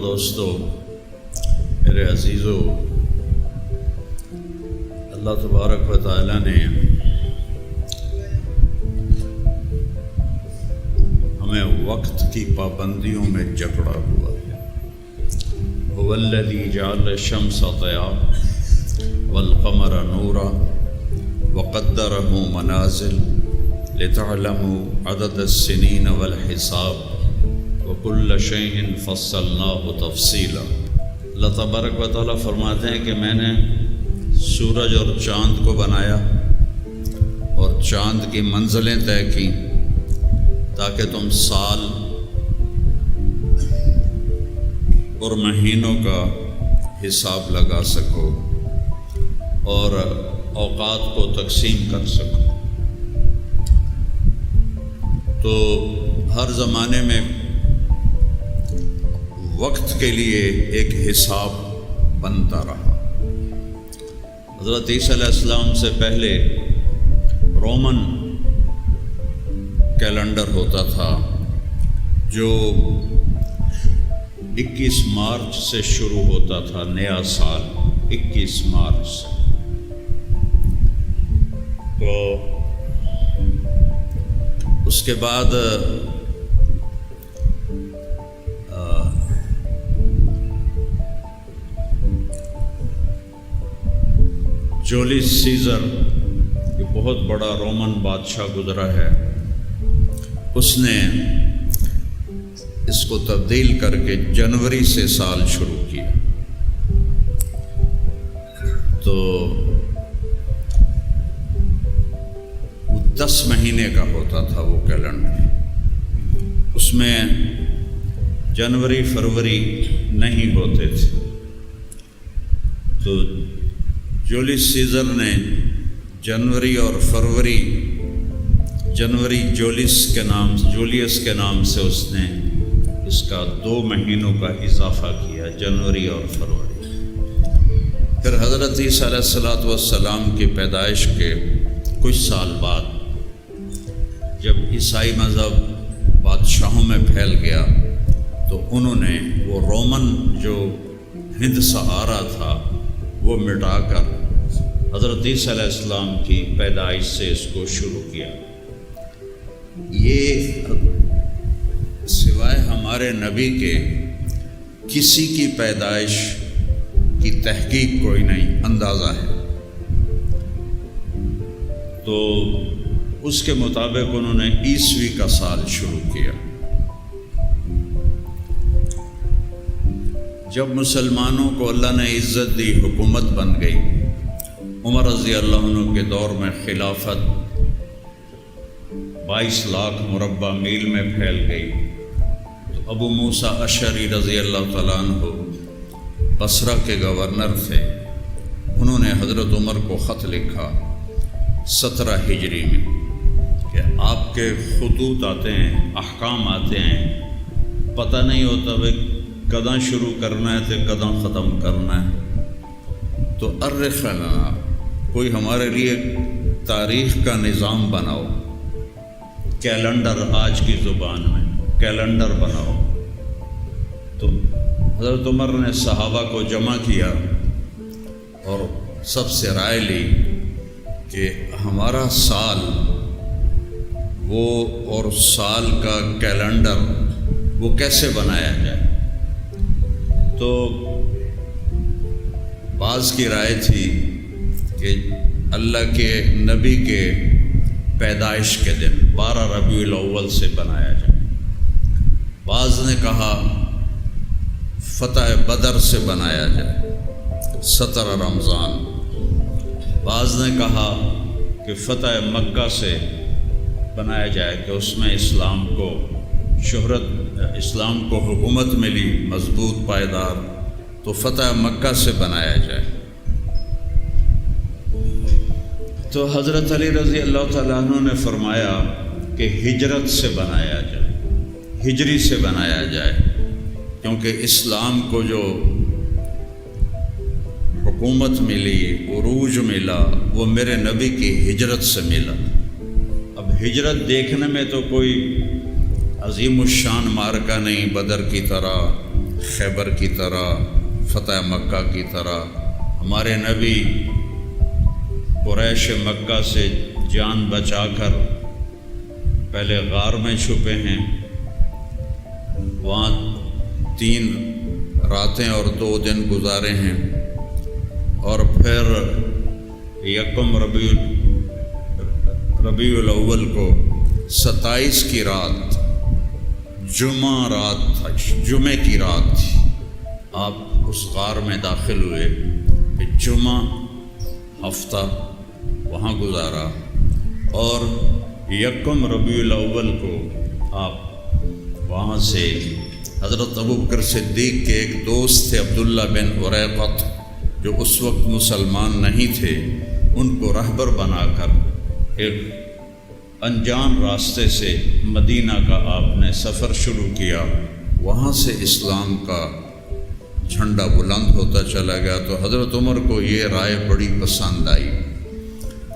دوستو، میرے عزیزو، اللہ تبارک و تعالی نے ہمیں وقت کی پابندیوں میں جکڑا ہوا ہے۔ هو الذی جعل الشمس ضیاء والقمر نورا وقدرہ منازل لتعلموا عدد السنین والحساب وکل شیء فصلناہ تفصیلا۔ اللہ تبارک و تعالیٰ فرماتے ہیں کہ میں نے سورج اور چاند کو بنایا اور چاند کی منزلیں طے کی تاکہ تم سال اور مہینوں کا حساب لگا سکو اور اوقات کو تقسیم کر سکو۔ تو ہر زمانے میں وقت کے لیے ایک حساب بنتا رہا۔ حضرت عیسیٰ علیہ السلام سے پہلے رومن کیلنڈر ہوتا تھا جو 21 مارچ سے شروع ہوتا تھا، نیا سال 21 مارچ سے۔ تو اس کے بعد جولیس سیزر، یہ بہت بڑا رومن بادشاہ گزرا ہے، اس نے اس کو تبدیل کر کے جنوری سے سال شروع کیا۔ تو 10 مہینے کا ہوتا تھا وہ کیلنڈر، اس میں جنوری فروری نہیں ہوتے تھے۔ تو جولیس سیزر نے جنوری اور فروری، جنوری جولیس کے نام سے اس نے اس کا 2 مہینوں کا اضافہ کیا، جنوری اور فروری۔ پھر حضرت عیسیٰ علیہ السلام کی پیدائش کے کچھ سال بعد جب عیسائی مذہب بادشاہوں میں پھیل گیا تو انہوں نے وہ رومن جو ہند صحارا تھا وہ مٹا کر حضرت عیسیٰ علیہ السلام کی پیدائش سے اس کو شروع کیا۔ یہ سوائے ہمارے نبی کے کسی کی پیدائش کی تحقیق کوئی نہیں، اندازہ ہے۔ تو اس کے مطابق انہوں نے عیسوی کا سال شروع کیا۔ جب مسلمانوں کو اللہ نے عزت دی، حکومت بن گئی، عمر رضی اللہ عنہ کے دور میں خلافت 22 لاکھ مربع میل میں پھیل گئی، تو ابو موسیٰ اشعری رضی اللہ تعالیٰ عنہ بصرہ کے گورنر تھے، انہوں نے حضرت عمر کو خط لکھا 17 ہجری میں کہ آپ کے خطوط آتے ہیں، احکام آتے ہیں، پتہ نہیں ہوتا بھائی کداں شروع کرنا ہے تو کداں ختم کرنا ہے، تو ارخ لنا، کوئی ہمارے لیے تاریخ کا نظام بناؤ، کیلنڈر، آج کی زبان میں کیلنڈر بناؤ۔ تو حضرت عمر نے صحابہ کو جمع کیا اور سب سے رائے لی کہ ہمارا سال وہ اور سال کا کیلنڈر وہ کیسے بنایا جائے۔ تو بعض کی رائے تھی کہ اللہ کے نبی کے پیدائش کے دن 12 ربیع الاول سے بنایا جائے، بعض نے کہا فتح بدر سے بنایا جائے 17 رمضان، بعض نے کہا کہ فتح مکہ سے بنایا جائے کہ اس میں اسلام کو شہرت، اسلام کو حکومت ملی مضبوط پائیدار، تو فتح مکہ سے بنایا جائے۔ تو حضرت علی رضی اللہ تعالیٰ عنہ نے فرمایا کہ ہجرت سے بنایا جائے، ہجری سے بنایا جائے، کیونکہ اسلام کو جو حکومت ملی، عروج ملا، وہ میرے نبی کی ہجرت سے ملا۔ اب ہجرت دیکھنے میں تو کوئی عظیم الشان مارکہ نہیں، بدر کی طرح، خیبر کی طرح، فتح مکہ کی طرح ہمارے نبی قریش مکہ سے جان بچا کر پہلے غار میں چھپے ہیں، وہاں 3 راتیں اور 2 دن گزارے ہیں، اور پھر یکم ربیع الاول کو 27 کی رات، جمعے کی رات تھی، آپ اس غار میں داخل ہوئے کہ جمعہ ہفتہ وہاں گزارا، اور یکم ربیع الاول کو آپ وہاں سے حضرت ابوبکر صدیق کے ایک دوست تھے عبداللہ بن اریقط، جو اس وقت مسلمان نہیں تھے، ان کو رہبر بنا کر ایک انجان راستے سے مدینہ کا آپ نے سفر شروع کیا۔ وہاں سے اسلام کا جھنڈا بلند ہوتا چلا گیا۔ تو حضرت عمر کو یہ رائے بڑی پسند آئی۔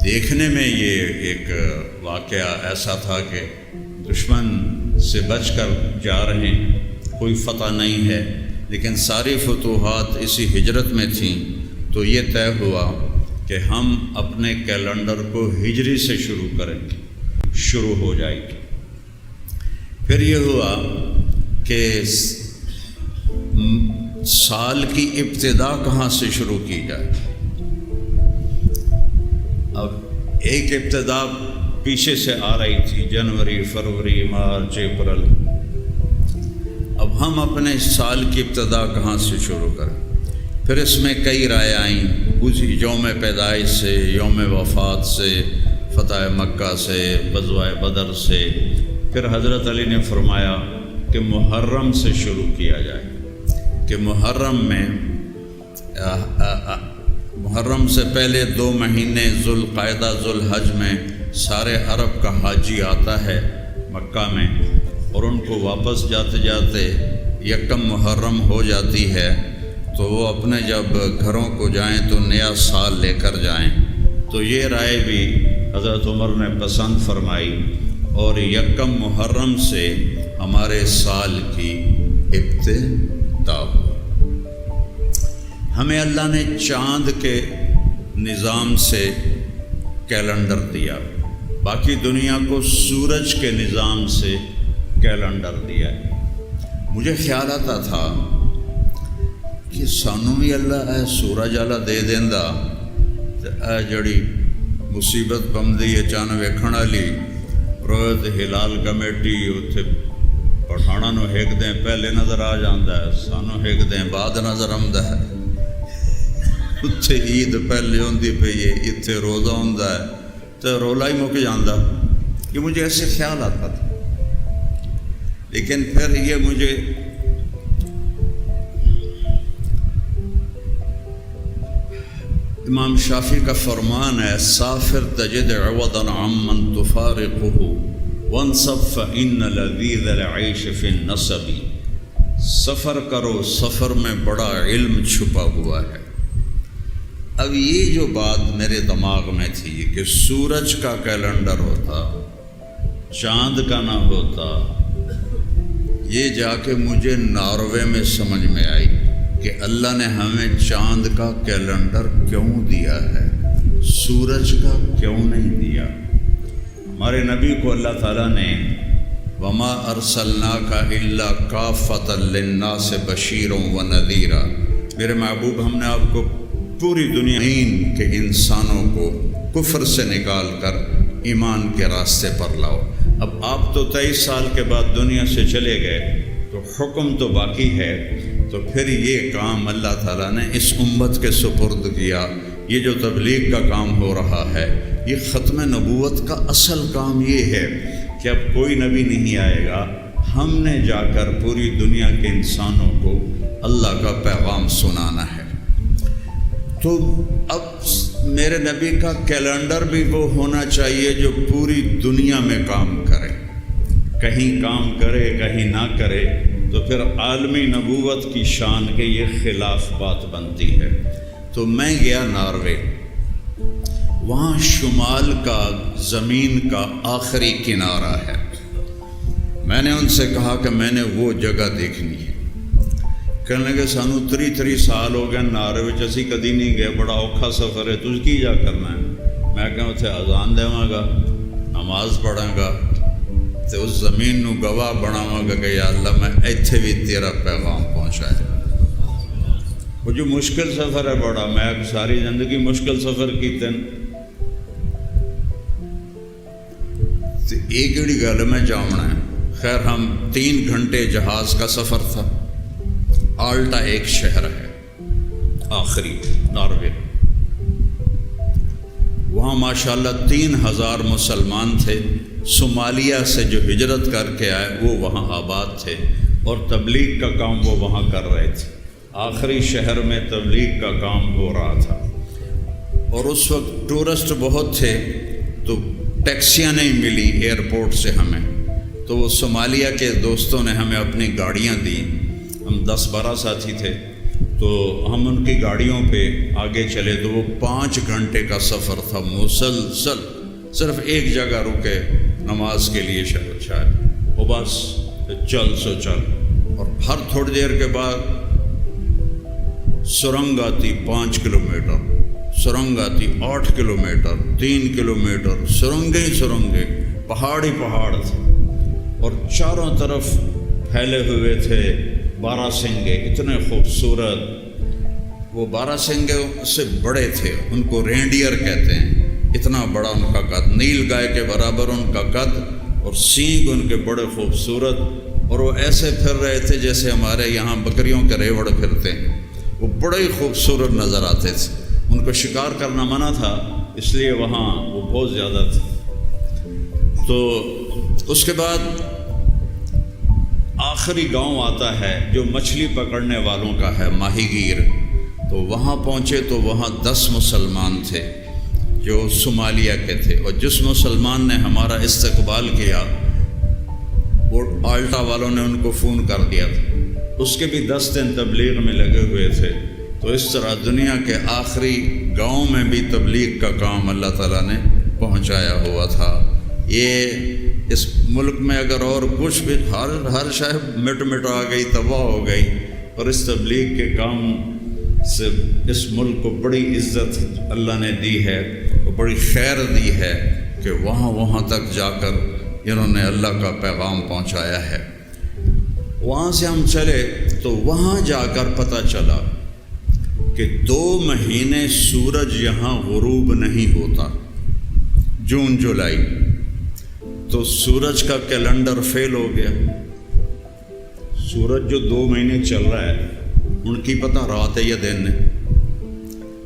دیکھنے میں یہ ایک واقعہ ایسا تھا کہ دشمن سے بچ کر جا رہے ہیں، کوئی فتح نہیں ہے، لیکن ساری فتوحات اسی ہجرت میں تھیں، تو یہ طے ہوا کہ ہم اپنے کیلنڈر کو ہجری سے شروع کریں گے، شروع ہو جائے گی۔ پھر یہ ہوا کہ سال کی ابتدا کہاں سے شروع کی جائے۔ اب ایک ابتدا پیچھے سے آ رہی تھی، جنوری، فروری، مارچ، اپریل۔ اب ہم اپنے سال کی ابتدا کہاں سے شروع کریں؟ پھر اس میں کئی رائے آئیں، یوم پیدائش سے، یوم وفات سے، فتح مکہ سے، غزوہ بدر سے۔ پھر حضرت علی نے فرمایا کہ محرم سے شروع کیا جائے، کہ محرم سے پہلے 2 مہینے ذوالقعدہ ذوالحج میں سارے عرب کا حاجی آتا ہے مکہ میں، اور ان کو واپس جاتے جاتے یکم محرم ہو جاتی ہے، تو وہ اپنے جب گھروں کو جائیں تو نیا سال لے کر جائیں۔ تو یہ رائے بھی حضرت عمر نے پسند فرمائی، اور یکم محرم سے ہمارے سال کی ابتدا ہوئی۔ ہمیں اللہ نے چاند کے نظام سے کیلنڈر دیا، باقی دنیا کو سورج کے نظام سے کیلنڈر دیا ہے۔ مجھے خیال آتا تھا کہ سانوں بھی اللہ اے سورج والا دے دیندا تے اے جڑی مصیبت بمدی اچانک ویکھن والی روز ہلال کمیٹی اتنے پٹھانا نو ہیک دیں پہلے نظر آ جاندہ ہے، سانوں ہیک دیں بعد نظر آمدہ ہے، اتھے عید پہلے ہوندی پئی ہے، اتھے روزہ ہوندہ ہے، تو رولا ہی مک جاندہ۔ یہ مجھے ایسے خیال آتا تھا، لیکن پھر یہ مجھے امام شافعی کا فرمان ہے، سافر تجد عوضا عمن تفارقه وانصب فإن لذیذ العیش فی النصب۔ سفر کرو، سفر میں بڑا علم چھپا ہوا ہے۔ اب یہ جو بات میرے دماغ میں تھی کہ سورج کا کیلنڈر ہوتا، چاند کا نہ ہوتا، یہ جا کے مجھے ناروے میں سمجھ میں آئی کہ اللہ نے ہمیں چاند کا کیلنڈر کیوں دیا ہے، سورج کا کیوں نہیں دیا۔ ہمارے نبی کو اللہ تعالیٰ نے وما ارسلناک الا کافۃ للناس بشیرا ونذیرا، میرے محبوب ہم نے آپ کو پوری دنیا کے انسانوں کو کفر سے نکال کر ایمان کے راستے پر لاؤ۔ اب آپ تو 23 سال کے بعد دنیا سے چلے گئے، تو حکم تو باقی ہے، تو پھر یہ کام اللہ تعالیٰ نے اس امت کے سپرد کیا۔ یہ جو تبلیغ کا کام ہو رہا ہے، یہ ختم نبوت کا اصل کام یہ ہے کہ اب کوئی نبی نہیں آئے گا، ہم نے جا کر پوری دنیا کے انسانوں کو اللہ کا پیغام سنانا ہے۔ تو اب میرے نبی کا کیلنڈر بھی وہ ہونا چاہیے جو پوری دنیا میں کام کرے، کہیں کام کرے کہیں نہ کرے، تو پھر عالمی نبوت کی شان کے یہ خلاف بات بنتی ہے۔ تو میں گیا ناروے، وہاں شمال کا زمین کا آخری کنارہ ہے۔ میں نے ان سے کہا کہ میں نے وہ جگہ دیکھنی ہے۔ کہنے لگے سانو 33 سال ہو گئے نارے وچ اسی کدی نہیں گئے، بڑا اوکھا سفر ہے، تجھ کی جا کرنا ہے؟ میں کہاں اتنے اذان دیواں گا، نماز پڑھاں گا تے اس زمین نو گواہ بناواں گا کہ یا اللہ میں ایتھے بھی تیرا پیغام پہنچایا۔ وہ جو مشکل سفر ہے بڑا، میں ساری زندگی مشکل سفر کیتے ہیں، ایک ہی گل میں جاؤنا ہے۔ خیر ہم 3 گھنٹے جہاز کا سفر تھا، آلٹا ایک شہر ہے آخری ناروے، وہاں ماشاءاللہ 3000 مسلمان تھے، صومالیہ سے جو ہجرت کر کے آئے وہ وہاں آباد تھے اور تبلیغ کا کام وہ وہاں کر رہے تھے۔ آخری شہر میں تبلیغ کا کام ہو رہا تھا اور اس وقت ٹورسٹ بہت تھے تو ٹیکسیاں نہیں ملی ایئرپورٹ سے ہمیں، تو وہ صومالیہ کے دوستوں نے ہمیں اپنی گاڑیاں دی، ہم 10-12 ساتھی تھے، تو ہم ان کی گاڑیوں پہ آگے چلے، تو وہ 5 گھنٹے کا سفر تھا مسلسل، صرف ایک جگہ رکے نماز کے لیے شاید، وہ بس چل سو چل، اور ہر تھوڑی دیر کے بعد سرنگ آتی 5 کلومیٹر، سرنگ آتی 8 کلومیٹر، 3 کلومیٹر، سرنگیں ہی سرنگیں، پہاڑ ہی پہاڑ تھے اور چاروں طرف پھیلے ہوئے تھے باراسنگے، اتنے خوبصورت۔ وہ باراسنگے سے بڑے تھے، ان کو رینڈیئر کہتے ہیں، اتنا بڑا ان کا قد، نیل گائے کے برابر ان کا قد، اور سینگ ان کے بڑے خوبصورت، اور وہ ایسے پھر رہے تھے جیسے ہمارے یہاں بکریوں کے ریوڑ پھرتے ہیں، وہ بڑے ہی خوبصورت نظر آتے تھے۔ ان کو شکار کرنا منع تھا، اس لیے وہاں وہ بہت زیادہ تھے۔ تو اس کے بعد آخری گاؤں آتا ہے جو مچھلی پکڑنے والوں کا ہے، ماہی گیر، تو وہاں پہنچے تو وہاں 10 مسلمان تھے جو صومالیہ کے تھے، اور جس مسلمان نے ہمارا استقبال کیا وہ آلٹا والوں نے ان کو فون کر دیا تھا، اس کے بھی 10 دن تبلیغ میں لگے ہوئے تھے۔ تو اس طرح دنیا کے آخری گاؤں میں بھی تبلیغ کا کام اللہ تعالیٰ نے پہنچایا ہوا تھا۔ یہ اس ملک میں اگر اور کچھ بھی ہر شے مٹ آ گئی، تباہ ہو گئی، اور اس تبلیغ کے کام سے اس ملک کو بڑی عزت اللہ نے دی ہے اور بڑی خیر دی ہے کہ وہاں تک جا کر انہوں نے اللہ کا پیغام پہنچایا ہے۔ وہاں سے ہم چلے تو وہاں جا کر پتہ چلا کہ 2 مہینے سورج یہاں غروب نہیں ہوتا، جون جولائی، تو سورج کا کیلنڈر فیل ہو گیا۔ سورج جو 2 مہینے چل رہا ہے، ان کی پتہ رات ہے یا دن ہے،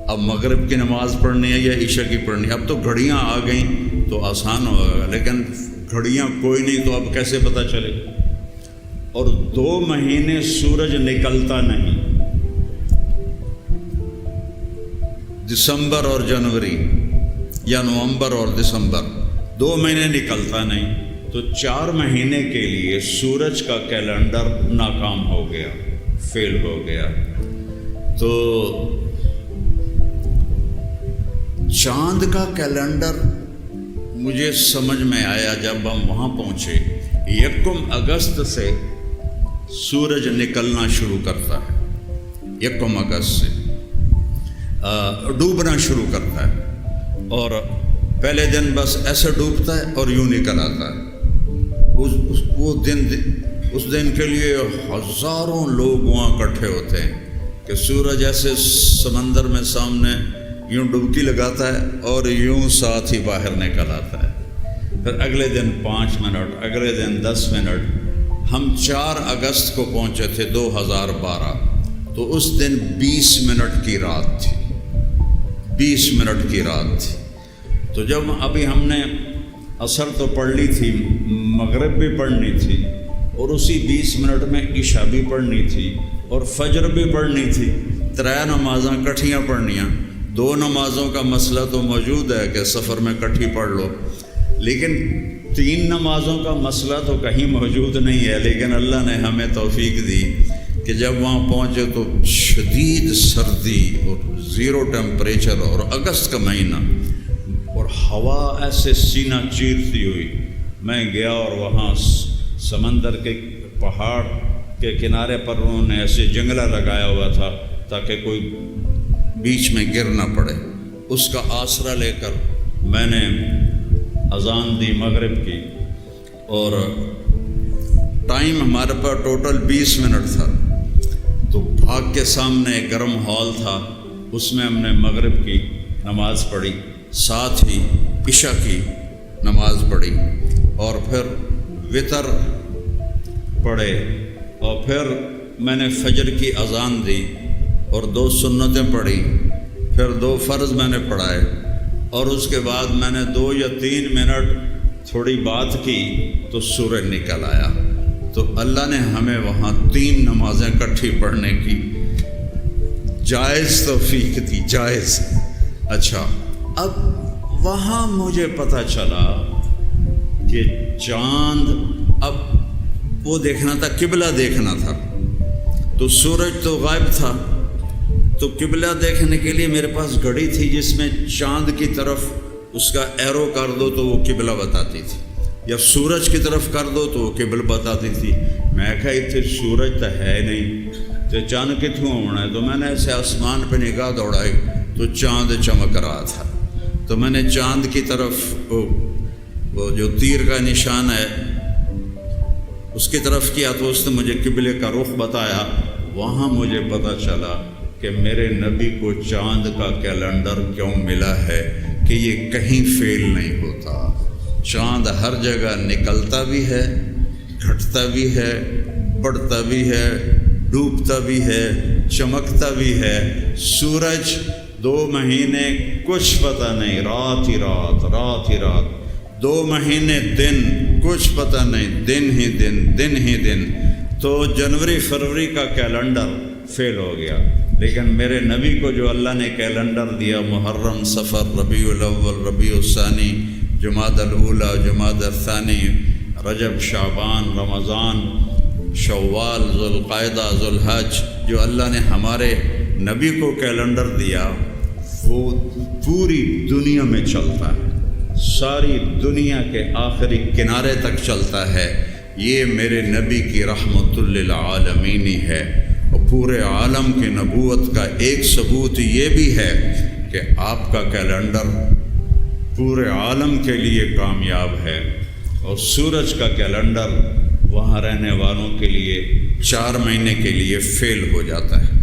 اب مغرب کی نماز پڑھنی ہے یا عشاء کی پڑھنی ہے۔ اب تو گھڑیاں آ گئیں تو آسان ہوگا، لیکن گھڑیاں کوئی نہیں، تو اب کیسے پتہ چلے؟ اور 2 مہینے سورج نکلتا نہیں، دسمبر اور جنوری یا نومبر اور دسمبر، 2 مہینے نکلتا نہیں، تو 4 مہینے کے لیے سورج کا کیلنڈر ناکام ہو گیا، فیل ہو گیا۔ تو چاند کا کیلنڈر مجھے سمجھ میں آیا جب ہم وہاں پہنچے، 1 اگست سے سورج نکلنا شروع کرتا ہے، 1 اگست سے ڈوبنا شروع کرتا ہے، اور پہلے دن بس ایسے ڈوبتا ہے اور یوں نکل آتا ہے۔ اس دن کے لیے ہزاروں لوگ وہاں اکٹھے ہوتے ہیں کہ سورج ایسے سمندر میں سامنے یوں ڈبکی لگاتا ہے اور یوں ساتھ ہی باہر نکل آتا ہے۔ پھر اگلے دن 5 منٹ، اگلے دن 10 منٹ۔ ہم 4 اگست کو پہنچے تھے 2012، تو اس دن 20 منٹ کی رات تھی، 20 منٹ کی رات تھی۔ تو جب ابھی ہم نے عصر تو پڑھ لی تھی، مغرب بھی پڑھنی تھی، اور اسی 20 منٹ میں عشاء بھی پڑھنی تھی اور فجر بھی پڑھنی تھی، 3 نمازاں کٹھیاں پڑھنیاں۔ 2 نمازوں کا مسئلہ تو موجود ہے کہ سفر میں کٹھی پڑھ لو، لیکن 3 نمازوں کا مسئلہ تو کہیں موجود نہیں ہے۔ لیکن اللہ نے ہمیں توفیق دی کہ جب وہاں پہنچے تو شدید سردی اور 0 ٹیمپریچر، اور اگست کا مہینہ، اور ہوا ایسے سینہ چیرتی ہوئی۔ میں گیا اور وہاں سمندر کے پہاڑ کے کنارے پر انہوں نے ایسے جنگلہ لگایا ہوا تھا تاکہ کوئی بیچ میں گر نہ پڑے۔ اس کا آسرا لے کر میں نے اذان دی مغرب کی، اور ٹائم ہمارے پاس ٹوٹل 20 منٹ تھا، تو بھاگ کے سامنے گرم ہال تھا، اس میں ہم نے مغرب کی نماز پڑھی، ساتھ ہی عشاء کی نماز پڑھی، اور پھر وطر پڑھے، اور پھر میں نے فجر کی اذان دی اور 2 سنتیں پڑھی، پھر 2 فرض میں نے پڑھائے، اور اس کے بعد میں نے 2 یا 3 منٹ تھوڑی بات کی تو سورج نکل آیا۔ تو اللہ نے ہمیں وہاں 3 نمازیں اکٹھی پڑھنے کی جائز توفیق دی، جائز۔ اچھا، اب وہاں مجھے پتہ چلا کہ چاند، اب وہ دیکھنا تھا، قبلہ دیکھنا تھا، تو سورج تو غائب تھا، تو قبلہ دیکھنے کے لیے میرے پاس گھڑی تھی جس میں چاند کی طرف اس کا ایرو کر دو تو وہ قبلہ بتاتی تھی، یا سورج کی طرف کر دو تو وہ قبلہ بتاتی تھی۔ میں کہا اتنے سورج تو ہے نہیں، تو چاند کتوں ہونا ہے؟ تو میں نے ایسے آسمان پہ نگاہ دوڑائی تو چاند چمک رہا تھا، تو میں نے چاند کی طرف وہ جو تیر کا نشان ہے اس کی طرف کیا، تو اس نے مجھے قبلے کا رخ بتایا۔ وہاں مجھے پتہ چلا کہ میرے نبی کو چاند کا کیلنڈر کیوں ملا ہے، کہ یہ کہیں فیل نہیں ہوتا۔ چاند ہر جگہ نکلتا بھی ہے، گھٹتا بھی ہے، بڑھتا بھی ہے، ڈوبتا بھی ہے، چمکتا بھی ہے۔ سورج 2 مہینے کچھ پتہ نہیں، رات ہی رات، رات ہی رات، 2 مہینے دن کچھ پتہ نہیں، دن ہی دن، دن ہی دن۔ تو جنوری فروری کا کیلنڈر فیل ہو گیا، لیکن میرے نبی کو جو اللہ نے کیلنڈر دیا، محرم، صفر، ربیع الاول، ربیع الثانی، جمادی الاولی، جمادی الثانی، رجب، شعبان، رمضان، شوال، ذوالقعدہ، ذوالحج، جو اللہ نے ہمارے نبی کو کیلنڈر دیا، وہ پوری دنیا میں چلتا ہے، ساری دنیا کے آخری کنارے تک چلتا ہے۔ یہ میرے نبی کی رحمت للعالمین ہے، اور پورے عالم کی نبوت کا ایک ثبوت یہ بھی ہے کہ آپ کا کیلنڈر پورے عالم کے لیے کامیاب ہے، اور سورج کا کیلنڈر وہاں رہنے والوں کے لیے 4 مہینے کے لیے فیل ہو جاتا ہے۔